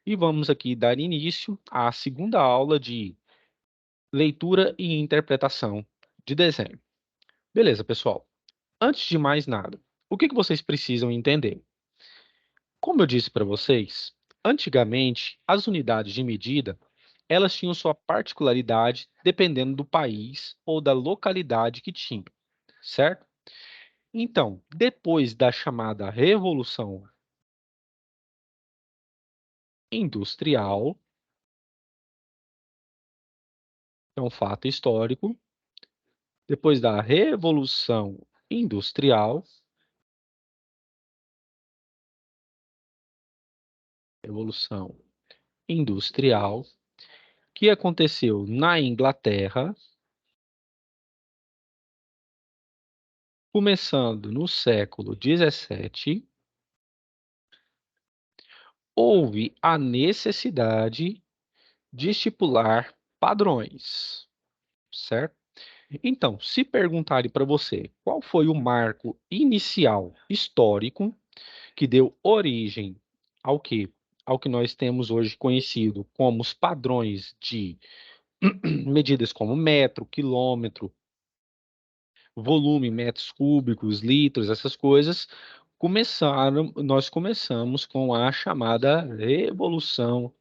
E vamos aqui dar início à segunda aula de leitura e interpretação de desenho. Beleza, pessoal? Antes de mais nada, o que vocês precisam entender? Como eu disse para vocês, antigamente as unidades de medida elas tinham sua particularidade dependendo do país ou da localidade que tinha, certo? Então, depois da chamada Revolução Industrial, é um fato histórico, depois da Revolução Industrial, Revolução Industrial, que aconteceu na Inglaterra, começando no século XVII, houve a necessidade de estipular padrões, certo? Então, se perguntarem para você qual foi o marco inicial histórico que deu origem ao que? Ao que nós temos hoje conhecido como os padrões de medidas como metro, quilômetro, volume, metros cúbicos, litros, essas coisas, nós começamos com a chamada Revolução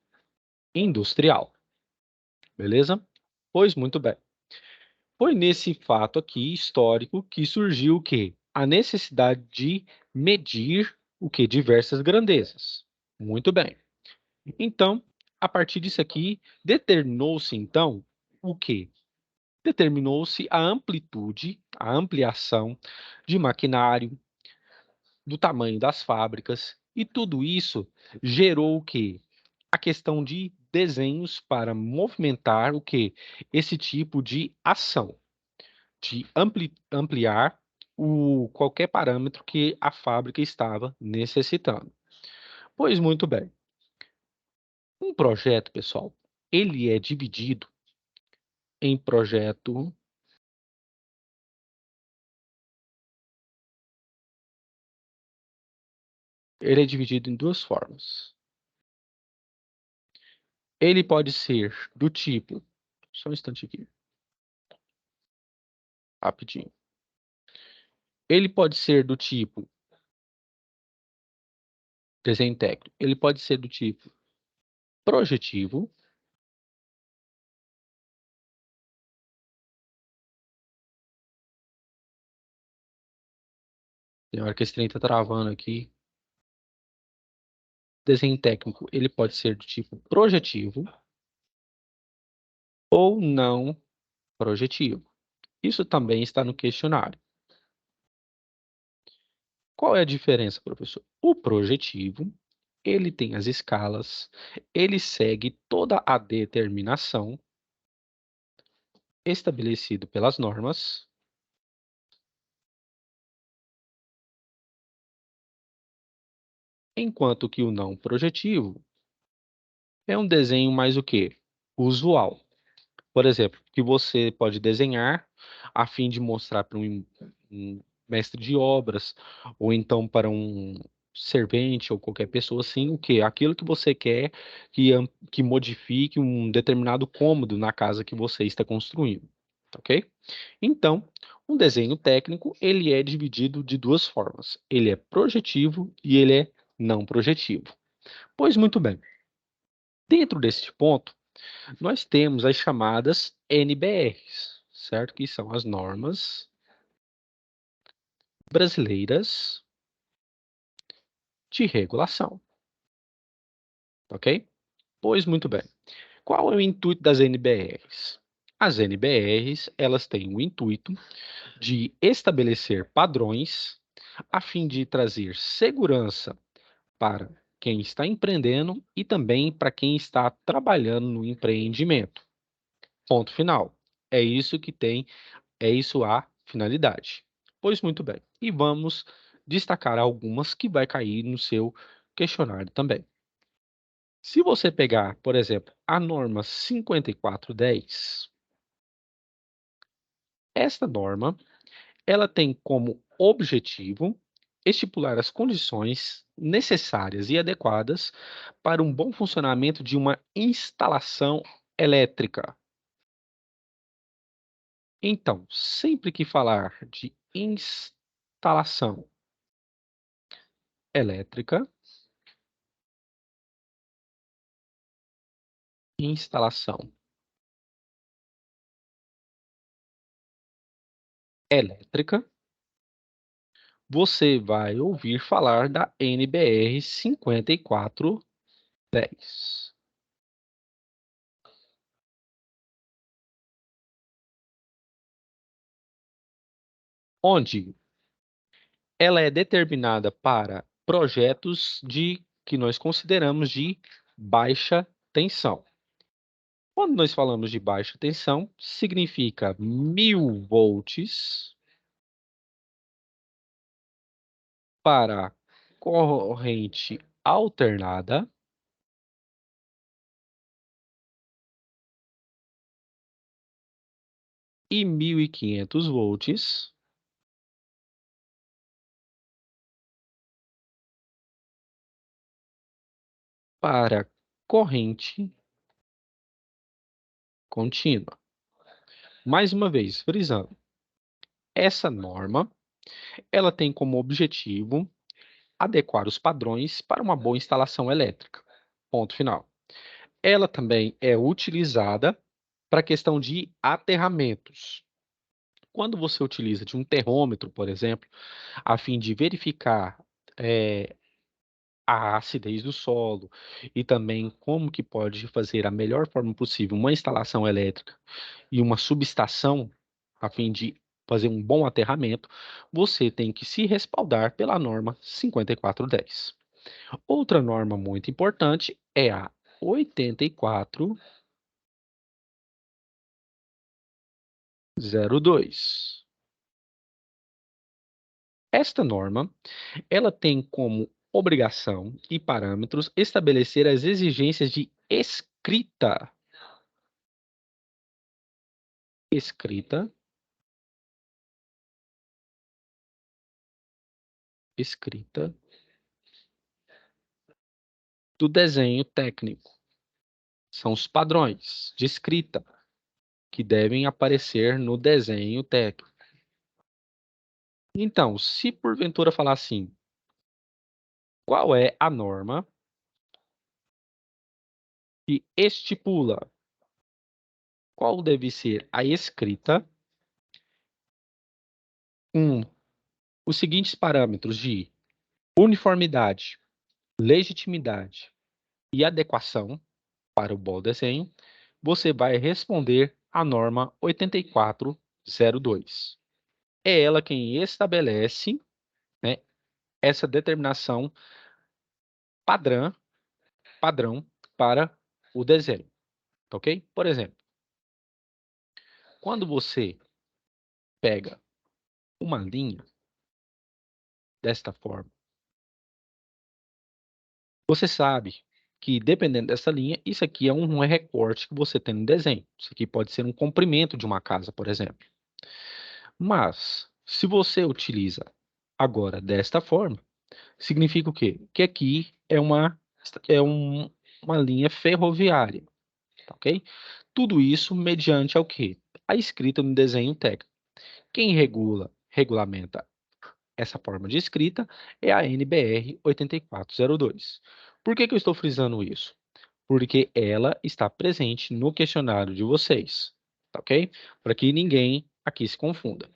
Industrial, beleza? Pois muito bem. Foi nesse fato aqui histórico que surgiu o quê? A necessidade de medir o que? Diversas grandezas. Muito bem. Então, a partir disso aqui, determinou-se então o quê? Determinou-se a amplitude, a ampliação de maquinário, do tamanho das fábricas, e tudo isso gerou o quê? A questão de desenhos para movimentar o quê? Esse tipo de ação, de ampliar qualquer parâmetro que a fábrica estava necessitando. Pois muito bem. Um projeto, pessoal, ele é dividido em projeto, ele é dividido em duas formas. Ele pode ser do tipo, só um instante aqui, rapidinho. Ele pode ser do tipo desenho técnico. Ele pode ser do tipo projetivo. Tem hora que esse trem tá travando aqui. Desenho técnico, ele pode ser do tipo projetivo ou não projetivo. Isso também está no questionário. Qual é a diferença, professor? O projetivo, ele tem as escalas, ele segue toda a determinação estabelecida pelas normas, enquanto que o não projetivo é um desenho mais o quê? Usual. Por exemplo, que você pode desenhar a fim de mostrar para um mestre de obras, ou então para um servente ou qualquer pessoa assim, o que? Aquilo que você quer que modifique um determinado cômodo na casa que você está construindo, ok? Então, um desenho técnico, ele é dividido de duas formas. Ele é projetivo e ele é não projetivo. Pois muito bem. Dentro deste ponto, nós temos as chamadas NBRs, certo? Que são as normas brasileiras de regulação, ok? Pois muito bem. Qual é o intuito das NBRs? As NBRs, elas têm o intuito de estabelecer padrões a fim de trazer segurança para quem está empreendendo e também para quem está trabalhando no empreendimento. Ponto final. É isso que tem É isso a finalidade. Pois muito bem. E vamos destacar algumas que vai cair no seu questionário também. Se você pegar, por exemplo, a norma 5410, esta norma, ela tem como objetivo estipular as condições necessárias e adequadas para um bom funcionamento de uma instalação elétrica. Então, sempre que falar de instalação elétrica, instalação elétrica, você vai ouvir falar da NBR 5410, onde ela é determinada para projetos de que nós consideramos de baixa tensão. Quando nós falamos de baixa tensão, significa 1000 volts para corrente alternada e 1500 volts para corrente contínua. Mais uma vez, frisando, essa norma, ela tem como objetivo adequar os padrões para uma boa instalação elétrica. Ponto final. Ela também é utilizada para a questão de aterramentos. Quando você utiliza de um termômetro, por exemplo, a fim de verificar eh, a acidez do solo e também como que pode fazer a melhor forma possível uma instalação elétrica e uma subestação a fim de fazer um bom aterramento, você tem que se respaldar pela norma 5410. Outra norma muito importante é a 8402. Esta norma, ela tem como obrigação e parâmetros estabelecer as exigências de escrita, escrita do desenho técnico. São os padrões de escrita que devem aparecer no desenho técnico. Então, se porventura falar assim, qual é a norma que estipula qual deve ser a escrita com os seguintes parâmetros de uniformidade, legitimidade e adequação para o bom desenho, você vai responder à norma 8402. É ela quem estabelece, né, essa determinação padrão, padrão para o desenho, tá ok? Por exemplo, quando você pega uma linha desta forma, você sabe que dependendo dessa linha, isso aqui é um recorte que você tem no desenho. Isso aqui pode ser um comprimento de uma casa, por exemplo. Mas, se você utiliza agora desta forma, significa o quê? Que aqui é uma linha ferroviária, tá ok? Tudo isso mediante ao quê? A escrita no desenho técnico. Quem regulamenta essa forma de escrita é a NBR 8402. Por que que eu estou frisando isso? Porque ela está presente no questionário de vocês, tá ok? Para que ninguém aqui se confunda.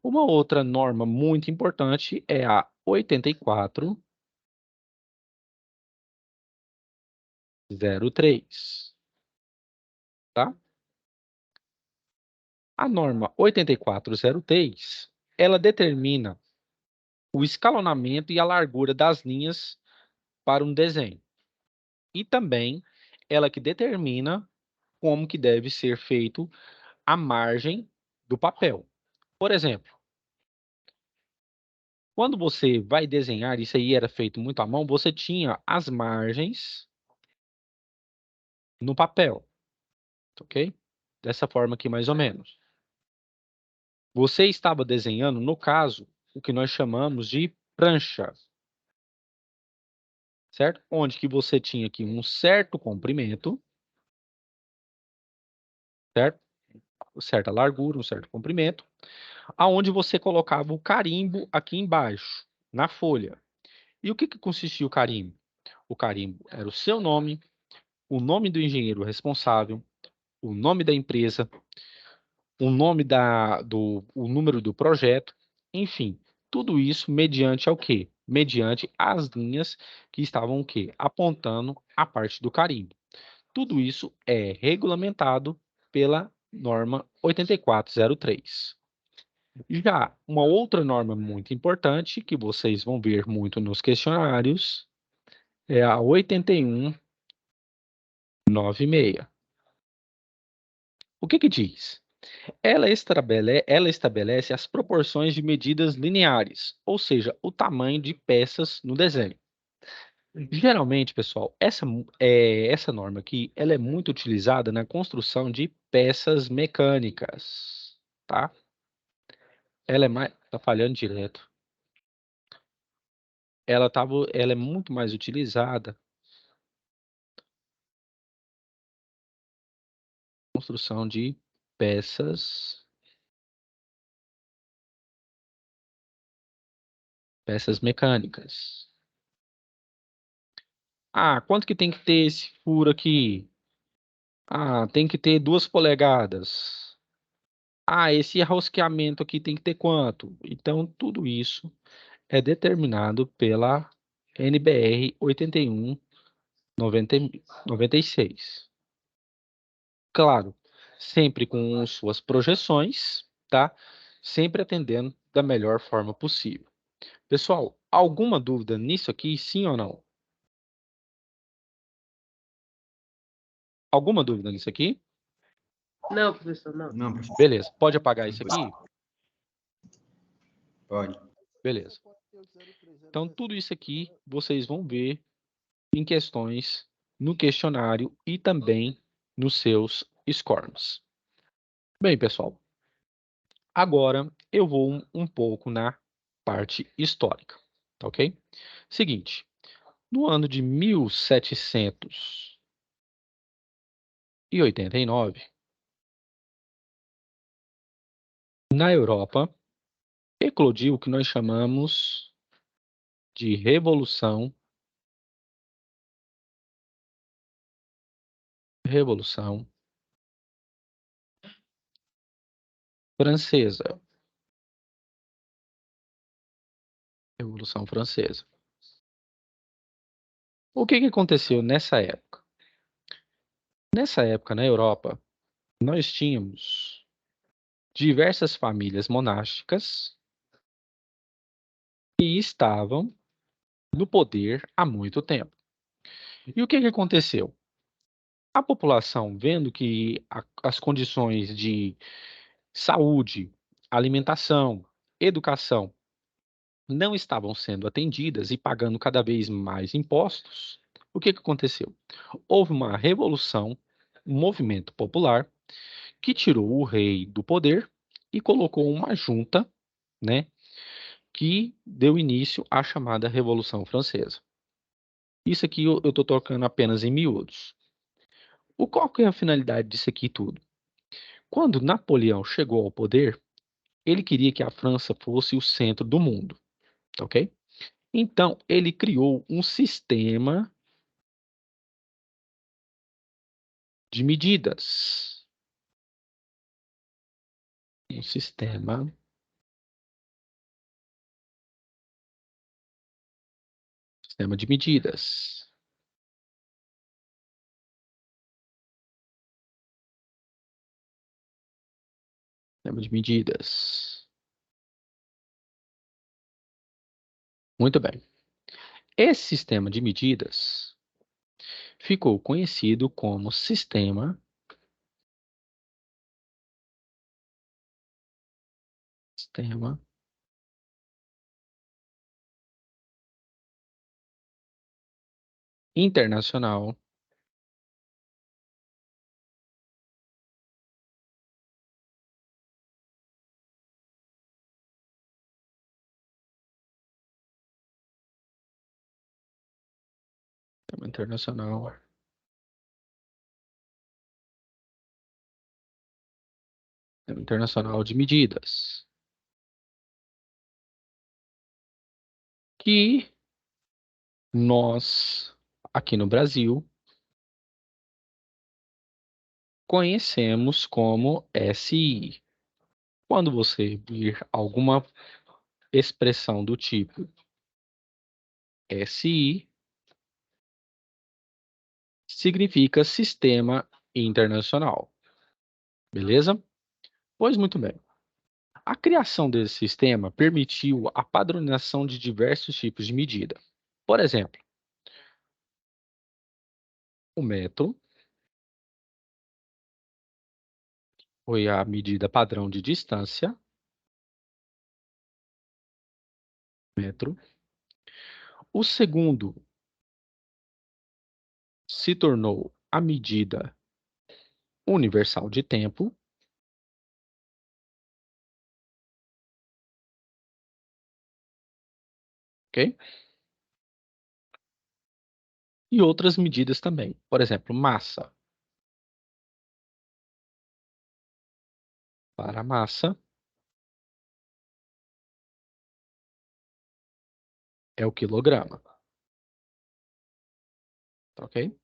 Uma outra norma muito importante é a 8403, tá? A norma 8403, ela determina o escalonamento e a largura das linhas para um desenho. E também ela que determina como que deve ser feito a margem do papel. Por exemplo, quando você vai desenhar, isso aí era feito muito à mão, você tinha as margens no papel, ok? Dessa forma aqui, mais ou menos. Você estava desenhando, no caso, o que nós chamamos de prancha, certo? Onde que você tinha aqui um certo comprimento, certo? Certa largura, um certo comprimento, aonde você colocava o carimbo aqui embaixo, na folha. E o que que consistia o carimbo? O carimbo era o seu nome, o nome do engenheiro responsável, o nome da empresa, o nome o número do projeto, enfim, tudo isso mediante ao quê? Mediante as linhas que estavam o quê? Apontando a parte do carimbo. Tudo isso é regulamentado pela norma 8403. Já uma outra norma muito importante, que vocês vão ver muito nos questionários, é a 8196. O que que diz? Ela estabelece as proporções de medidas lineares, ou seja, o tamanho de peças no desenho. Geralmente, pessoal, essa norma aqui, ela é muito utilizada na construção de peças mecânicas, tá? Ela é mais, tá falhando direto. Ela é muito mais utilizada na construção de peças, peças mecânicas. Ah, quanto que tem que ter esse furo aqui? Ah, tem que ter 2 polegadas. Ah, esse rosqueamento aqui tem que ter quanto? Então, tudo isso é determinado pela NBR 8196. Claro, sempre com suas projeções, tá? Sempre atendendo da melhor forma possível. Pessoal, alguma dúvida nisso aqui, sim ou não? Alguma dúvida nisso aqui? Não, professor, não. Não, professor. Beleza, pode apagar isso aqui? Pode. Beleza. Então, tudo isso aqui vocês vão ver em questões no questionário e também nos seus scores. Bem, pessoal, agora eu vou um pouco na parte histórica, tá ok? Seguinte, no ano de 1789, na Europa, eclodiu o que nós chamamos de Revolução Francesa. Revolução Francesa. O que que aconteceu nessa época? Nessa época, na Europa, nós tínhamos diversas famílias monásticas que estavam no poder há muito tempo. E o que que aconteceu? A população, vendo que as condições de saúde, alimentação, educação não estavam sendo atendidas e pagando cada vez mais impostos, o que que aconteceu? Houve uma revolução, um movimento popular que tirou o rei do poder e colocou uma junta, né, que deu início à chamada Revolução Francesa. Isso aqui eu estou tocando apenas em miúdos. Qual que é a finalidade disso aqui tudo? Quando Napoleão chegou ao poder, ele queria que a França fosse o centro do mundo, tá ok? Então, ele criou um sistema de medidas. Um sistema de medidas. Sistema de medidas. Muito bem. Esse sistema de medidas ficou conhecido como sistema internacional Sistema internacional. Sistema internacional de medidas. Que nós, aqui no Brasil, conhecemos como SI. Quando você vir alguma expressão do tipo SI, significa Sistema Internacional. Beleza? Pois muito bem. A criação desse sistema permitiu a padronização de diversos tipos de medida. Por exemplo, o metro foi a medida padrão de distância, metro. O segundo se tornou a medida universal de tempo, ok? E outras medidas também. Por exemplo, massa. Para a massa é o quilograma, ok?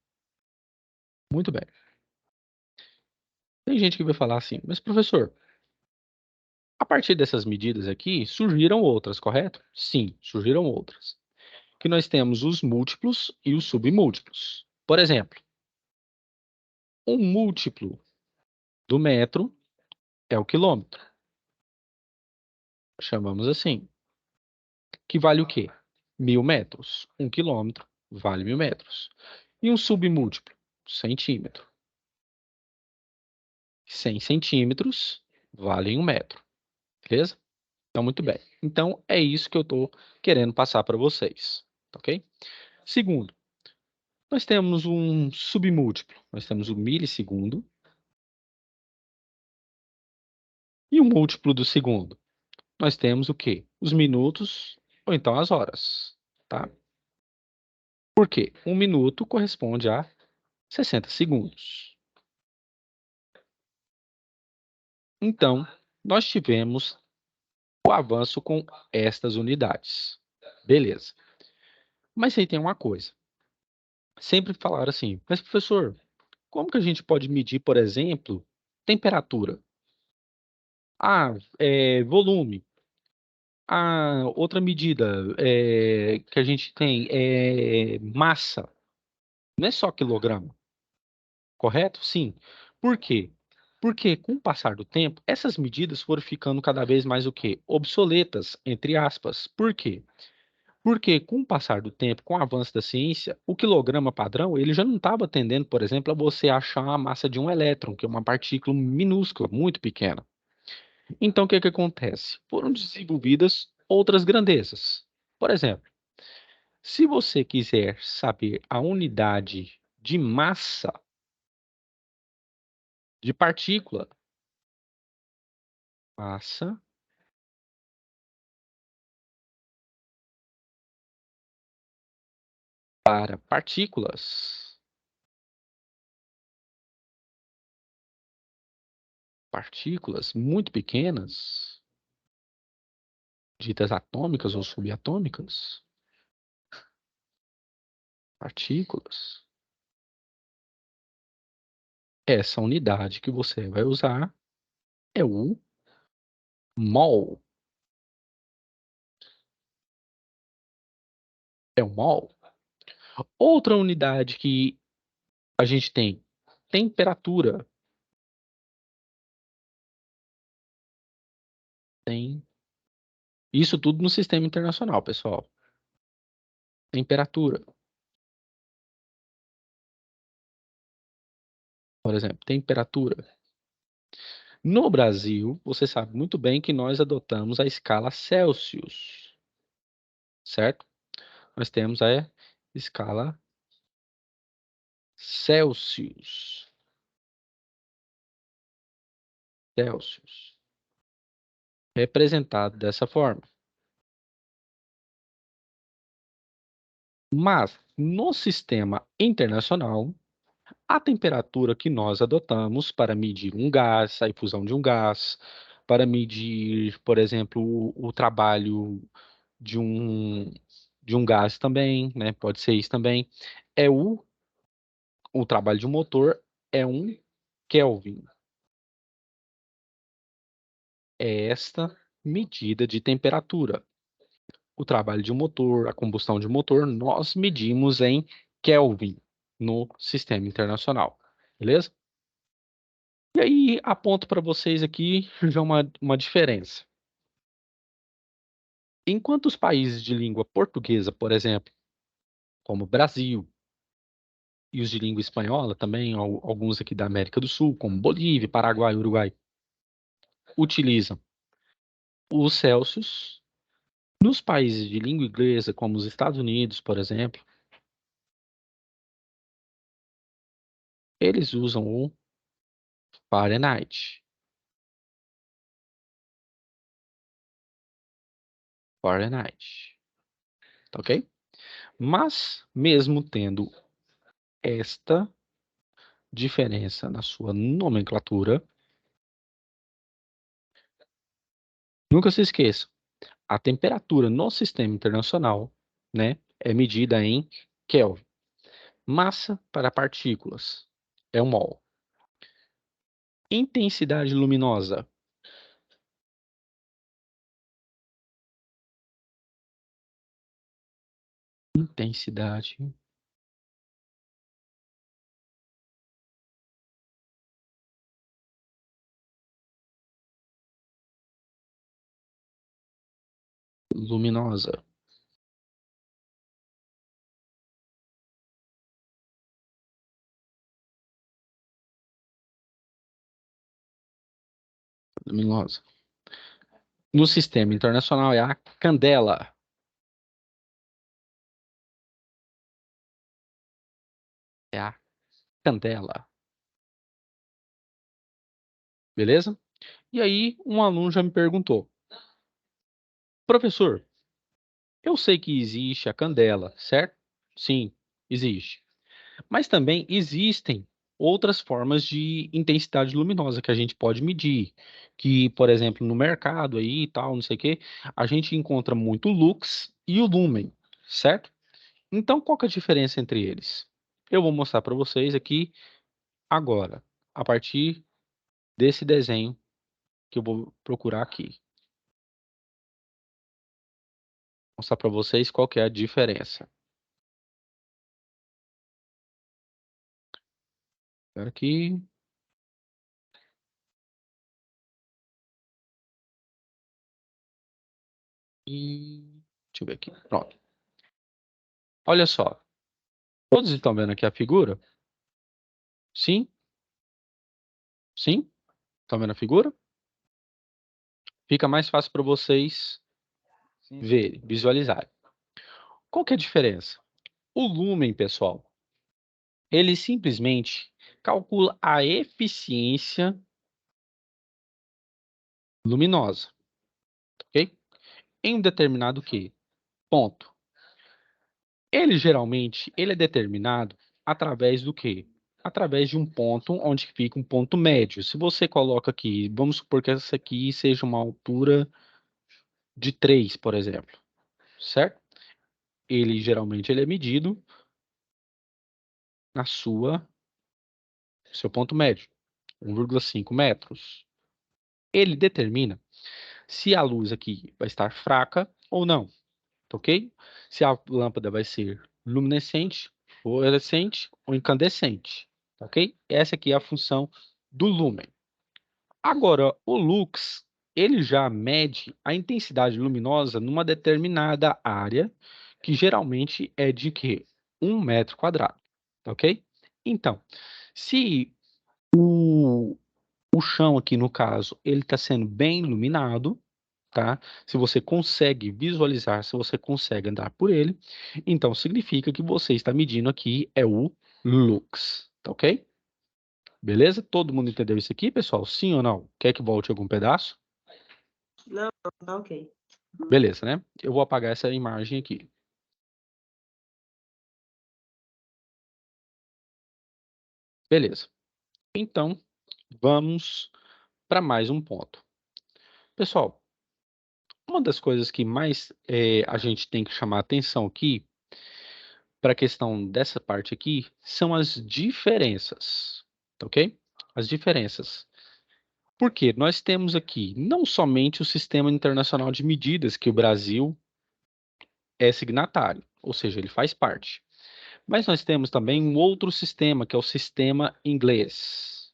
Muito bem. Tem gente que vai falar assim, mas professor, a partir dessas medidas aqui, surgiram outras, correto? Sim, surgiram outras. Que nós temos os múltiplos e os submúltiplos. Por exemplo, um múltiplo do metro é o quilômetro. Chamamos assim. Que vale o quê? 1.000 metros. 1 quilômetro vale 1.000 metros. E um submúltiplo? Centímetro. 100 centímetros vale 1 metro. Beleza? Então, muito bem. Então, é isso que eu estou querendo passar para vocês. Ok? Segundo, nós temos um submúltiplo. Nós temos o milissegundo e o múltiplo do segundo. Nós temos o quê? Os minutos ou então as horas, tá? Por quê? 1 minuto corresponde a 60 segundos. Então, nós tivemos o avanço com estas unidades. Beleza. Mas aí tem uma coisa. Sempre falaram assim, mas professor, como que a gente pode medir, por exemplo, temperatura? Ah, volume. Ah, outra medida que a gente tem é massa. Não é só quilograma, correto? Sim. Por quê? Porque com o passar do tempo, essas medidas foram ficando cada vez mais o quê? Obsoletas, entre aspas. Por quê? Porque com o passar do tempo, com o avanço da ciência, o quilograma padrão, ele já não estava atendendo, por exemplo, a você achar a massa de um elétron, que é uma partícula minúscula, muito pequena. Então, o que que acontece? Foram desenvolvidas outras grandezas. Por exemplo, se você quiser saber a unidade de massa de partícula, massa para partículas muito pequenas, ditas atômicas ou subatômicas, partículas, essa unidade que você vai usar é o mol. É o mol. Outra unidade que a gente tem, temperatura. Tem isso tudo no sistema internacional, pessoal. Temperatura, por exemplo, temperatura. No Brasil, você sabe muito bem que nós adotamos a escala Celsius, certo? Nós temos a escala Celsius. Celsius. Representado dessa forma. Mas no sistema internacional, a temperatura que nós adotamos para medir um gás, a efusão de um gás, para medir, por exemplo, o trabalho de de um gás também, né? Pode ser isso também. É o trabalho de um motor é um Kelvin. É esta medida de temperatura. O trabalho de um motor, a combustão de um motor, nós medimos em Kelvin no sistema internacional. Beleza? E aí, aponto para vocês aqui já uma diferença. Enquanto os países de língua portuguesa, por exemplo, como Brasil, e os de língua espanhola também, alguns aqui da América do Sul, como Bolívia, Paraguai, Uruguai, utilizam os Celsius. Nos países de língua inglesa, como os Estados Unidos, por exemplo, eles usam o Fahrenheit. Fahrenheit. Tá ok? Mas, mesmo tendo esta diferença na sua nomenclatura, nunca se esqueça, a temperatura no sistema internacional, né, é medida em Kelvin. Massa para partículas é um mol. Intensidade luminosa. Intensidade luminosa. Luminosa. No sistema internacional é a candela. É a candela. Beleza? E aí, um aluno já me perguntou: professor, eu sei que existe a candela, certo? Sim, existe. Mas também existem outras formas de intensidade luminosa que a gente pode medir. Que, por exemplo, no mercado aí e tal, não sei o quê, a gente encontra muito o lux e o lumen, certo? Então, qual que é a diferença entre eles? Eu vou mostrar para vocês aqui agora, a partir desse desenho que eu vou procurar aqui. Mostrar para vocês qual que é a diferença. Espera aqui. E deixa eu ver aqui. Pronto. Olha só. Todos estão vendo aqui a figura? Sim? Sim? Estão vendo a figura? Fica mais fácil para vocês Sim, sim. verem, visualizarem. Qual que é a diferença? O lumen, pessoal, ele simplesmente calcula a eficiência luminosa, ok? Em um determinado quê? Ponto. Ele é determinado através do quê? Através de um ponto onde fica um ponto médio. Se você coloca aqui, vamos supor que essa aqui seja uma altura de 3, por exemplo, certo? Ele é medido na seu ponto médio, 1,5 metros. Ele determina se a luz aqui vai estar fraca ou não, tá ok? Se a lâmpada vai ser luminescente, fluorescente ou incandescente, tá ok? Essa aqui é a função do lumen. Agora, o lux, ele já mede a intensidade luminosa numa determinada área, que geralmente é de quê? 1 metro quadrado, tá ok? Então, se o chão aqui, no caso, ele está sendo bem iluminado, tá? Se você consegue visualizar, se você consegue andar por ele, então significa que você está medindo aqui é o lux, tá ok? Beleza? Todo mundo entendeu isso aqui, pessoal? Sim ou não? Quer que volte algum pedaço? Não, tá ok. Beleza, né? Eu vou apagar essa imagem aqui. Beleza. Então, vamos para mais um ponto. Pessoal, uma das coisas que mais a gente tem que chamar atenção aqui, para a questão dessa parte aqui, são as diferenças, tá ok? As diferenças. Porque nós temos aqui não somente o Sistema Internacional de Medidas, que o Brasil é signatário, ou seja, ele faz parte. Mas nós temos também um outro sistema, que é o sistema inglês.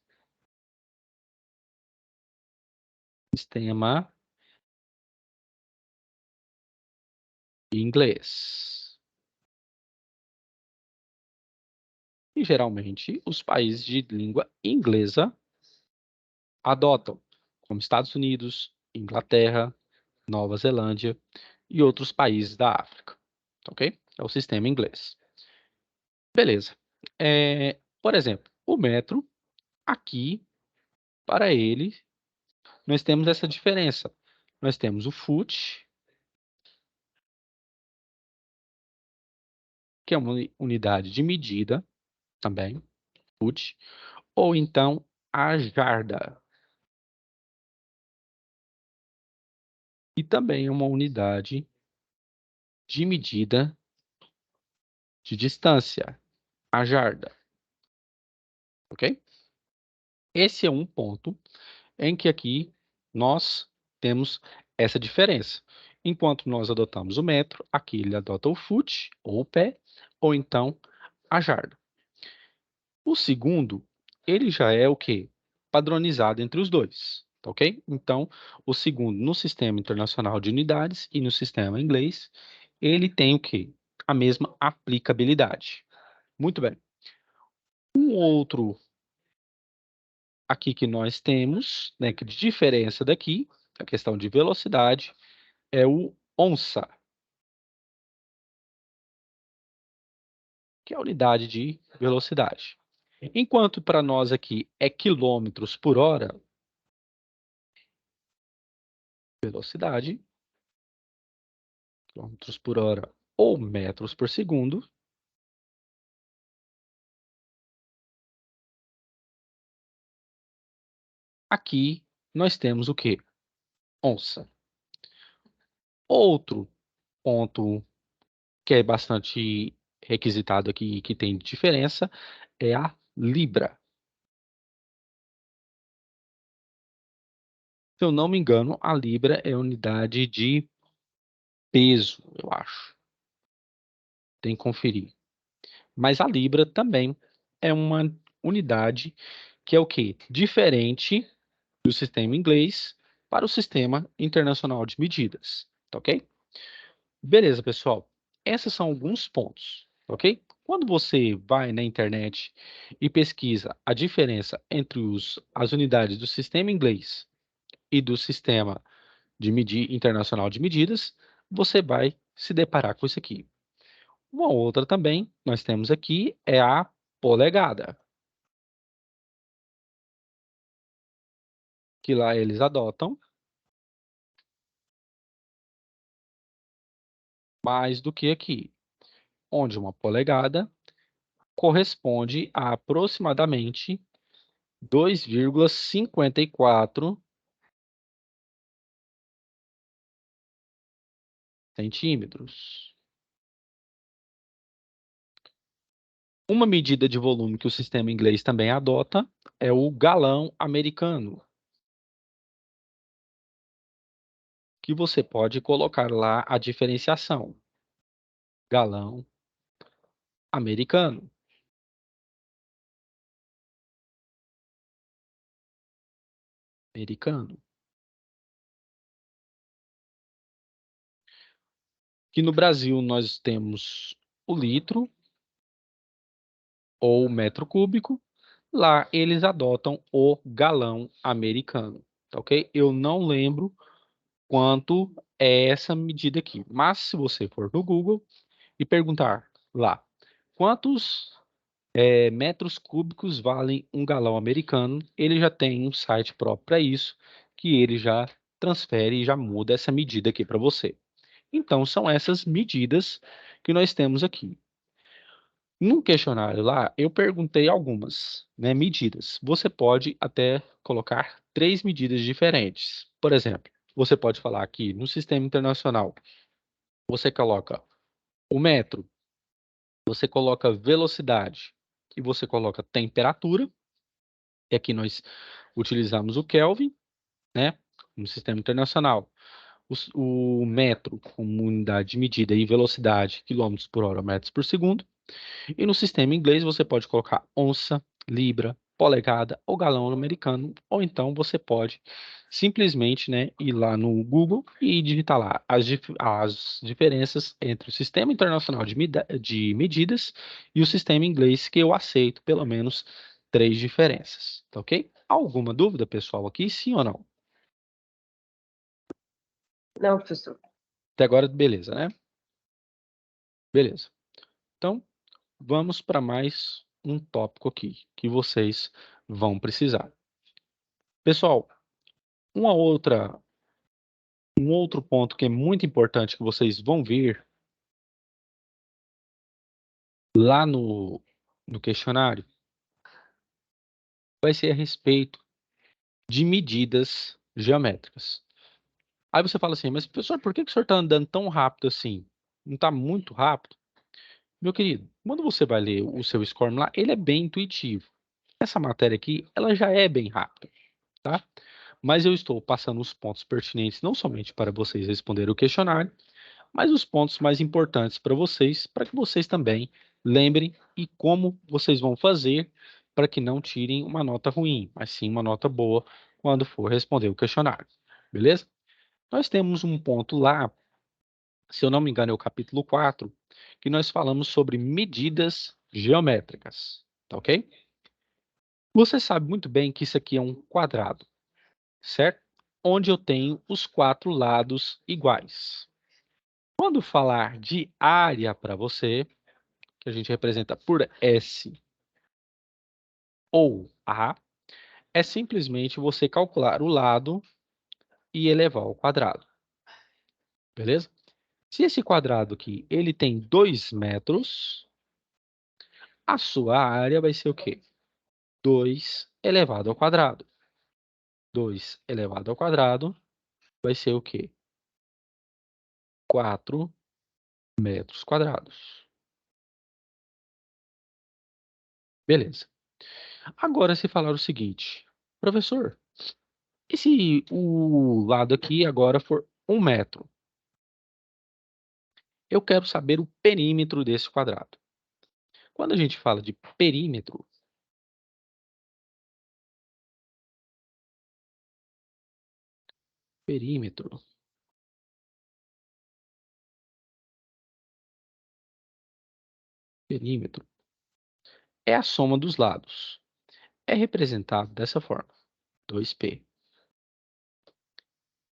Sistema inglês. E geralmente os países de língua inglesa adotam, como Estados Unidos, Inglaterra, Nova Zelândia e outros países da África, tá ok? É o sistema inglês. Beleza. Por exemplo, o metro, aqui, para ele, nós temos essa diferença. Nós temos o foot, que é uma unidade de medida também, foot, ou então a jarda, e também é uma unidade de medida de distância, a jarda, ok? Esse é um ponto em que aqui nós temos essa diferença. Enquanto nós adotamos o metro, aqui ele adota o foot, ou o pé, ou então a jarda. O segundo, ele já é o quê? Padronizado entre os dois, tá ok? Então, o segundo, no Sistema Internacional de Unidades e no sistema inglês, ele tem o quê? A mesma aplicabilidade. Muito bem. Um outro aqui que nós temos, né, que de diferença daqui, a questão de velocidade, é o onça, que é a unidade de velocidade. Enquanto para nós aqui é quilômetros por hora, velocidade, quilômetros por hora ou metros por segundo, aqui nós temos o quê? Onça. Outro ponto que é bastante requisitado aqui, que tem diferença, é a libra. Se eu não me engano, a libra é unidade de peso, eu acho. Tem que conferir. Mas a libra também é uma unidade que é o quê? Diferente do sistema inglês para o sistema internacional de medidas, tá ok? Beleza, pessoal. Esses são alguns pontos, ok? Quando você vai na internet e pesquisa a diferença entre as unidades do sistema inglês e do sistema internacional de medidas, você vai se deparar com isso aqui. Uma outra também, nós temos aqui, é a polegada, que lá eles adotam mais do que aqui, onde uma polegada corresponde a aproximadamente 2,54 centímetros. Uma medida de volume que o sistema inglês também adota é o galão americano, que você pode colocar lá a diferenciação. Galão americano. Americano. Que no Brasil nós temos o litro ou metro cúbico. Lá eles adotam o galão americano, tá ok? Eu não lembro quanto é essa medida aqui, mas se você for no Google e perguntar lá quantos metros cúbicos valem um galão americano, ele já tem um site próprio para isso, que ele já transfere e já muda essa medida aqui para você. Então, são essas medidas que nós temos aqui. No questionário lá, eu perguntei algumas, né, medidas. Você pode até colocar 3 medidas diferentes. Por exemplo, você pode falar aqui no sistema internacional, você coloca o metro, você coloca velocidade e você coloca temperatura. E aqui nós utilizamos o Kelvin, né, no sistema internacional. O metro como unidade de medida e velocidade, quilômetros por hora, metros por segundo. E no sistema inglês você pode colocar onça, libra, polegada ou galão americano, ou então você pode simplesmente, né, ir lá no Google e digitar lá as diferenças entre o sistema internacional de medidas e o sistema inglês, que eu aceito pelo menos 3 diferenças, tá ok? Alguma dúvida, pessoal, aqui, sim ou não? Não, professor. Até agora, beleza, né? Beleza. Então, vamos para mais um tópico aqui que vocês vão precisar. Pessoal, uma outra, um outro ponto que é muito importante que vocês vão ver lá no questionário vai ser a respeito de medidas geométricas. Aí você fala assim, mas professor, por que que o senhor está andando tão rápido assim? Não está muito rápido? Meu querido, quando você vai ler o seu score lá, ele é bem intuitivo. Essa matéria aqui, ela já é bem rápida, tá? Mas eu estou passando os pontos pertinentes não somente para vocês responderem o questionário, mas os pontos mais importantes para que vocês também lembrem e como vocês vão fazer para que não tirem uma nota ruim, mas sim uma nota boa quando for responder o questionário. Beleza? Nós temos um ponto lá, se eu não me engano, é o capítulo 4, que nós falamos sobre medidas geométricas, tá ok? Você sabe muito bem que isso aqui é um quadrado, certo? Onde eu tenho os 4 lados iguais. Quando falar de área para você, que a gente representa por S ou A, é simplesmente você calcular o lado e elevar ao quadrado, beleza? Se esse quadrado aqui, ele tem 2 metros, a sua área vai ser o quê? 2 elevado ao quadrado. 2 elevado ao quadrado vai ser o quê? 4 metros quadrados. Beleza. Agora, se falar o seguinte, professor, e se o lado aqui agora for 1 metro? Eu quero saber o perímetro desse quadrado. Quando a gente fala de perímetro, perímetro, perímetro é a soma dos lados. É representado dessa forma, 2p,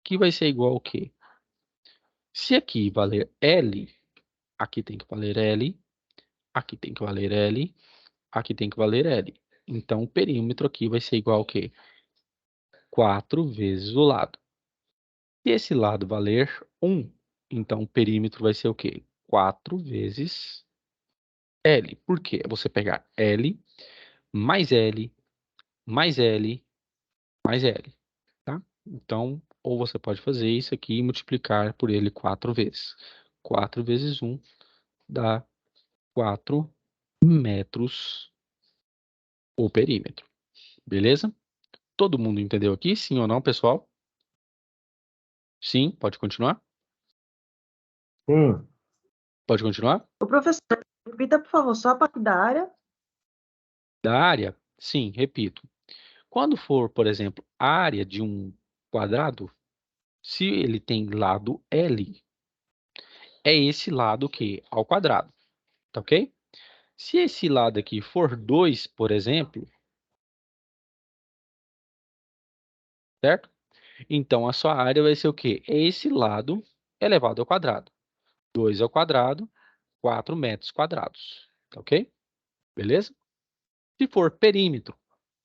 que vai ser igual ao quê? Se aqui valer L, aqui tem que valer L, aqui tem que valer L, aqui tem que valer L. Então, o perímetro aqui vai ser igual ao quê? 4 vezes o lado. Se esse lado valer 1, então o perímetro vai ser o quê? 4 vezes L. Por quê? É você pegar L, mais L, mais L, mais L, tá? Então, ou você pode fazer isso aqui e multiplicar por ele 4 vezes. 4 vezes 1 dá 4 metros o perímetro, beleza? Todo mundo entendeu aqui, sim ou não, pessoal? Sim, pode continuar? Sim. Pode continuar? O professor, repita, por favor, só a parte da área. Da área? Sim, repito. Quando for, por exemplo, a área de um quadrado, se ele tem lado L, é esse lado que ao quadrado, tá ok? Se esse lado aqui for 2, por exemplo, certo? Então a sua área vai ser o quê? É esse lado elevado ao quadrado. 2 ao quadrado, 4 metros quadrados, tá ok? Beleza? Se for perímetro,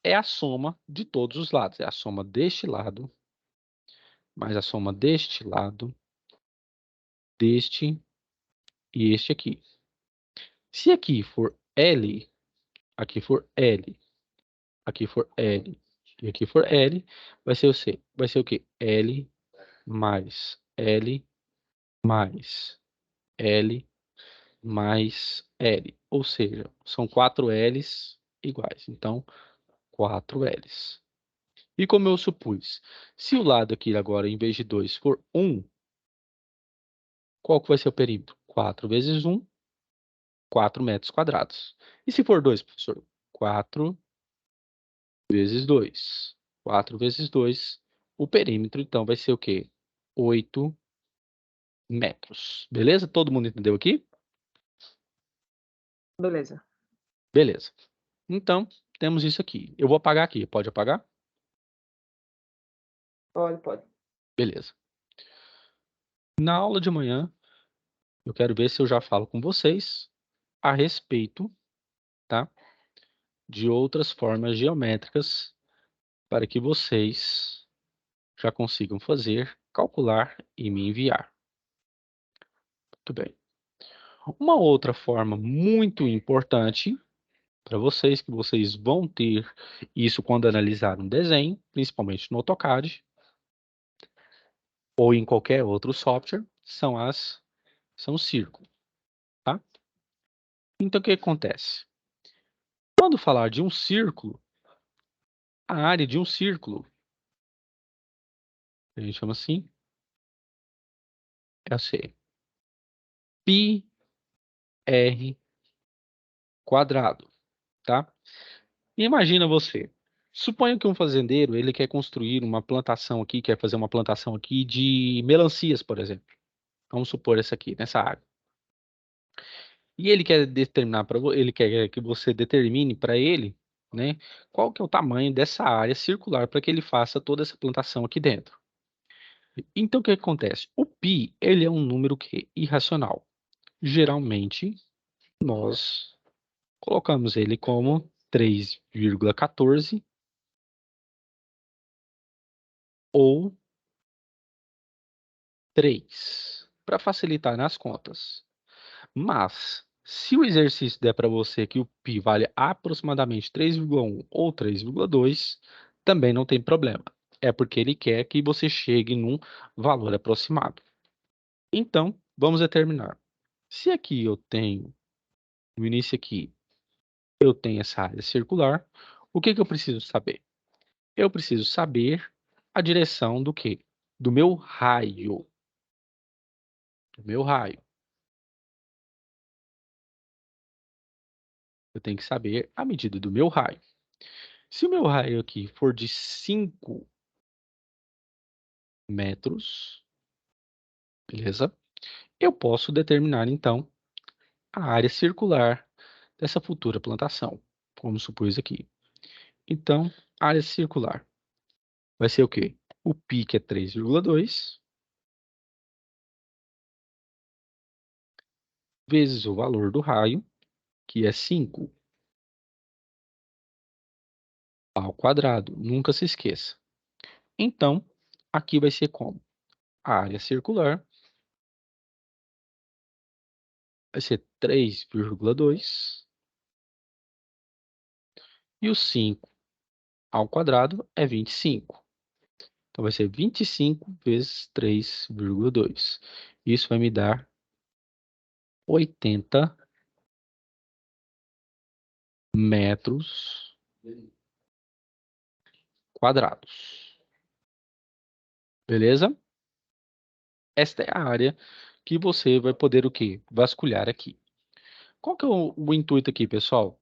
é a soma de todos os lados. É a soma deste lado, mais a soma deste lado, deste e este aqui. Se aqui for L, aqui for L, aqui for L, e aqui for L, vai ser o C. Vai ser o quê? L mais L mais L mais L. Ou seja, são 4 L's iguais. Então, 4 L's. E como eu supus, se o lado aqui agora, em vez de 2, for 1, qual que vai ser o perímetro? 4 vezes 1, 4 metros quadrados. E se for 2, professor? 4 vezes 2. 4 vezes 2. O perímetro, então, vai ser o quê? 8 metros. Beleza? Todo mundo entendeu aqui? Beleza. Beleza. Então, temos isso aqui. Eu vou apagar aqui. Pode apagar? Pode. Beleza. Na aula de amanhã, eu quero ver se eu já falo com vocês a respeito, tá, de outras formas geométricas para que vocês já consigam fazer, calcular e me enviar. Muito bem. Uma outra forma muito importante para vocês, que vocês vão ter isso quando analisar um desenho, principalmente no AutoCAD ou em qualquer outro software, são os círculos, tá? Então, o que acontece? Quando falar de um círculo, a área de um círculo, a gente chama assim, é ser πr quadrado, tá? E imagina você, suponha que um fazendeiro, ele quer construir uma plantação aqui, quer fazer uma plantação aqui de melancias, por exemplo. Vamos supor essa aqui, nessa área. E ele quer determinar para ele quer que você determine para ele, né, qual que é o tamanho dessa área circular para que ele faça toda essa plantação aqui dentro. Então o que acontece? O π, ele é um número que irracional. Geralmente nós colocamos ele como 3,14 ou 3, para facilitar nas contas. Mas, se o exercício der para você que o π vale aproximadamente 3,1 ou 3,2, também não tem problema. É porque ele quer que você chegue num valor aproximado. Então, vamos determinar. Se aqui eu tenho, no início aqui, eu tenho essa área circular, o que que eu preciso saber? Eu preciso saber a direção do quê? Do meu raio. Do meu raio. Eu tenho que saber a medida do meu raio. Se o meu raio aqui for de 5 metros, beleza? Eu posso determinar, então, a área circular dessa futura plantação. Vamos supor isso aqui. Então, área circular vai ser o quê? O π, que é 3,2, vezes o valor do raio, que é 5 ao quadrado. Nunca se esqueça. Então, aqui vai ser como? A área circular vai ser 3,2 e o 5 ao quadrado é 25. Então, vai ser 25 vezes 3,2. Isso vai me dar 80 metros quadrados. Beleza? Esta é a área que você vai poder o quê? Vasculhar aqui. Qual que é o intuito aqui, pessoal?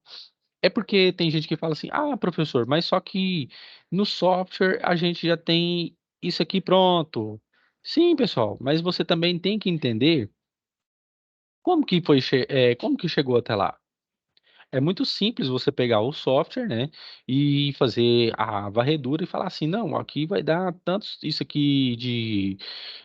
É porque tem gente que fala assim, ah, professor, mas só que no software a gente já tem isso aqui pronto. Sim, pessoal, mas você também tem que entender como que como que chegou até lá. É muito simples você pegar o software, né, e fazer a varredura e falar assim, não, aqui vai dar tantos, isso aqui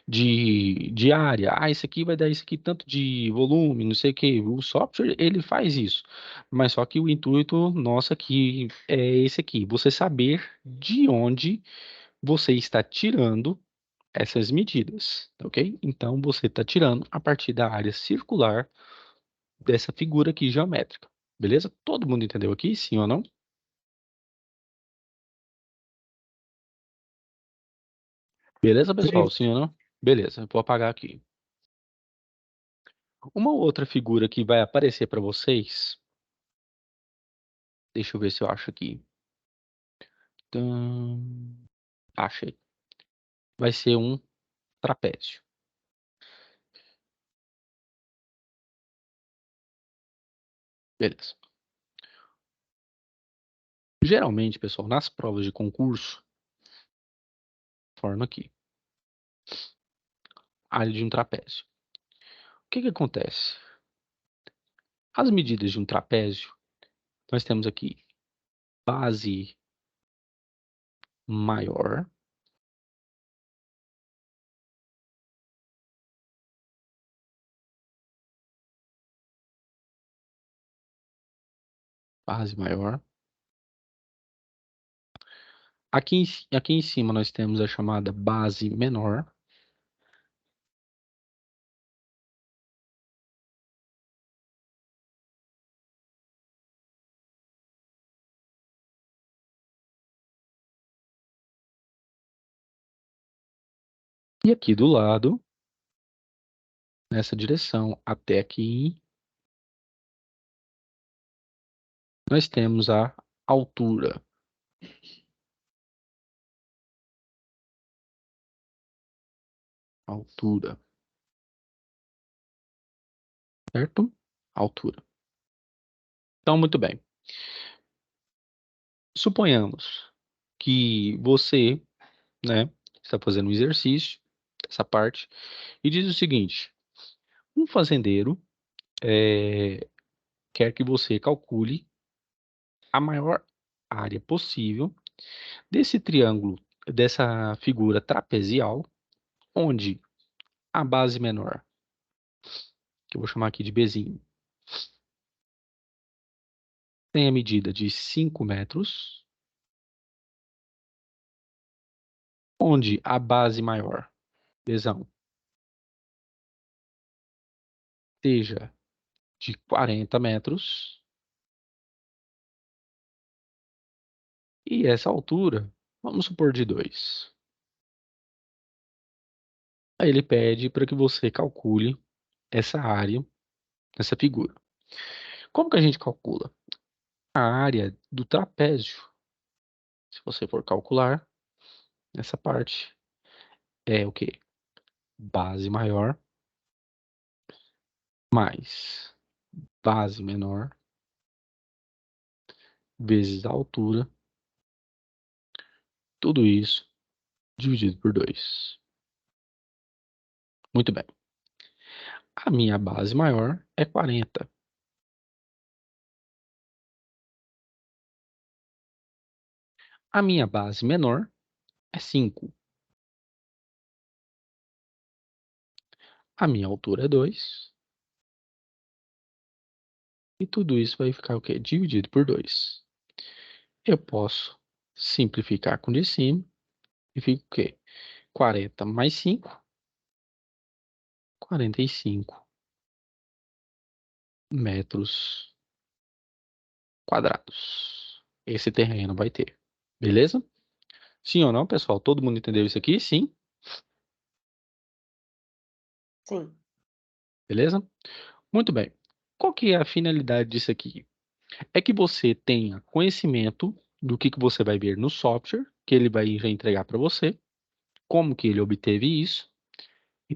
de área, ah, isso aqui vai dar isso aqui tanto de volume, não sei o que. O software, ele faz isso. Mas só que o intuito nosso aqui é esse aqui, você saber de onde você está tirando essas medidas, ok? Então, você está tirando a partir da área circular dessa figura aqui geométrica. Beleza? Todo mundo entendeu aqui, sim ou não? Beleza, pessoal? Sim ou não? Beleza, eu vou apagar aqui. Uma outra figura que vai aparecer para vocês, deixa eu ver se eu acho aqui. Achei. Vai ser um trapézio. Beleza. Geralmente, pessoal, nas provas de concurso, forma aqui, área de um trapézio. O que que acontece? As medidas de um trapézio, nós temos aqui base maior, base maior. Aqui em cima nós temos a chamada base menor. E aqui do lado, nessa direção até aqui, nós temos a altura. Altura, certo? Altura. Então, muito bem. Suponhamos que você, né, está fazendo um exercício, essa parte, e diz o seguinte: um fazendeiro quer que você calcule a maior área possível desse triângulo, dessa figura trapezial, onde a base menor, que eu vou chamar aqui de Bzinho, tem a medida de 5 metros, onde a base maior, Bzão, seja de 40 metros, e essa altura, vamos supor, de 2. Aí ele pede para que você calcule essa área, essa figura. Como que a gente calcula? A área do trapézio, se você for calcular, essa parte é o quê? Base maior mais base menor vezes a altura, tudo isso dividido por 2. Muito bem. A minha base maior é 40. A minha base menor é 5. A minha altura é 2. E tudo isso vai ficar o quê? Dividido por 2. Eu posso simplificar com o de cima e fica o quê? 40 mais 5, 45 metros quadrados. Esse terreno vai ter. Beleza? Sim ou não, pessoal? Todo mundo entendeu isso aqui? Sim. Sim. Beleza? Muito bem. Qual que é a finalidade disso aqui? É que você tenha conhecimento do que você vai ver no software, que ele vai já entregar para você, como que ele obteve isso,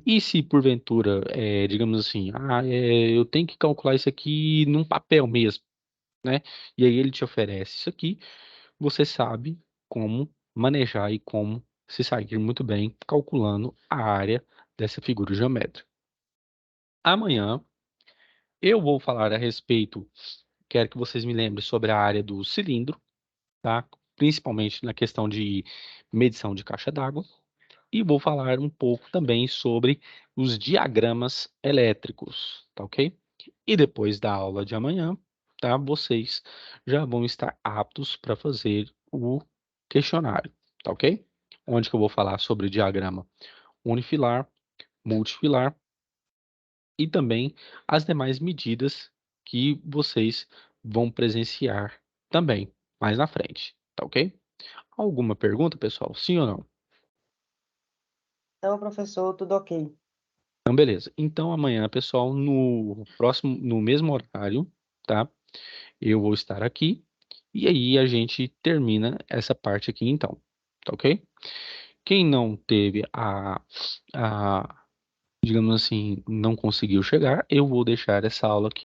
e se porventura, digamos assim, eu tenho que calcular isso aqui num papel mesmo, né? E aí ele te oferece isso aqui, você sabe como manejar e como se sair muito bem calculando a área dessa figura geométrica. Amanhã eu vou falar a respeito, quero que vocês me lembrem sobre a área do cilindro, tá? Principalmente na questão de medição de caixa d'água. E vou falar um pouco também sobre os diagramas elétricos, tá ok? E depois da aula de amanhã, tá? Vocês já vão estar aptos para fazer o questionário, tá ok? Onde que eu vou falar sobre diagrama unifilar, multifilar e também as demais medidas que vocês vão presenciar também, mais na frente, tá ok? Alguma pergunta, pessoal? Sim ou não? Então, professor, tudo ok. Então, beleza. Então, amanhã, pessoal, no mesmo horário, tá? Eu vou estar aqui e aí a gente termina essa parte aqui, então, tá ok? Quem não teve digamos assim, não conseguiu chegar, eu vou deixar essa aula aqui